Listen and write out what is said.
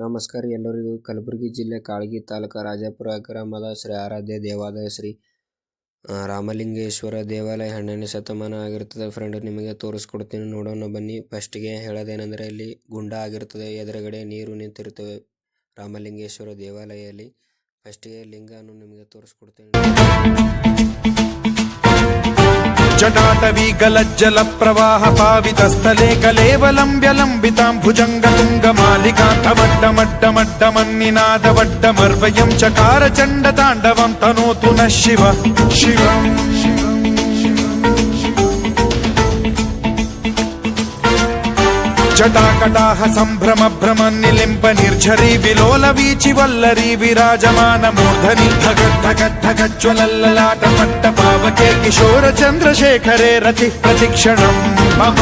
ನಮಸ್ಕಾರ ಎಲ್ಲರಿಗೂ. ಕಲಬುರಗಿ ಜಿಲ್ಲೆ ಕಾಳಗಿ ತಾಲೂಕು ರಾಜಾಪುರ ಗ್ರಾಮದ ಶ್ರೀ ಆರಾಧ್ಯ ದೇವಾಲಯ ಶ್ರೀ ರಾಮಲಿಂಗೇಶ್ವರ ದೇವಾಲಯ 12ನೇ ಶತಮಾನ ಆಗಿರ್ತದೆ ಫ್ರೆಂಡ್. ನಿಮಗೆ ತೋರಿಸ್ಕೊಡ್ತೀನಿ, ನೋಡೋಣ ಬನ್ನಿ. ಫಸ್ಟ್ಗೆ ಹೇಳೋದೇನೆಂದರೆ ಇಲ್ಲಿ ಗುಂಡ ಆಗಿರ್ತದೆ, ಎದುರುಗಡೆ ನೀರು ನಿಂತಿರ್ತವೆ ರಾಮಲಿಂಗೇಶ್ವರ ದೇವಾಲಯದಲ್ಲಿ. ಫಸ್ಟ್ಗೆ ಲಿಂಗವನ್ನು ನಿಮಗೆ ತೋರಿಸ್ಕೊಡ್ತೀನಿ. ಜಟಾಟವಿ ಗಲಜ್ಜಲ ಪ್ರವಾಹ ಪಾವಿತ ಸ್ಥಲೆ ಕಲೇವಲಂಬ್ಯ ಲಂಬಿತಾಂ ಭುಜಂಗ ತುಂಗ ಮಾಲಿಕಾಂತ ಮಡ್ಡ ಮಡ್ಡ ಮಡ್ಡ ಮನ್ನಿನಾದ ವಡ್ಡ ಮರ್ವಯಂ ಚಕಾರ ಚಂಡ ತಾಂಡವಂ ತನೋತು ನ ಶಿವ ಶಿವಂ. ಜಟಾಕಟಾಹ ಸಂಭ್ರಮ ಭ್ರಮ ನಿಲಿಂಬ ನಿರ್ಝರಿ ವಿಲೋಲ ವೀಚಿ ವಲ್ಲರಿ ವಿರಾಜಮಾನ ಮೂರ್ಧನಿ ಧಗ ಧಗ ಧಗಜ್ವಲಲ್ಲಾಟ ಪಟ್ಟ ಪಾವಕೆ ಕಿಶೋರ ಚಂದ್ರಶೇಖರೇ ರತಿ ಪ್ರತಿಕ್ಷಣಂ ಮಮ.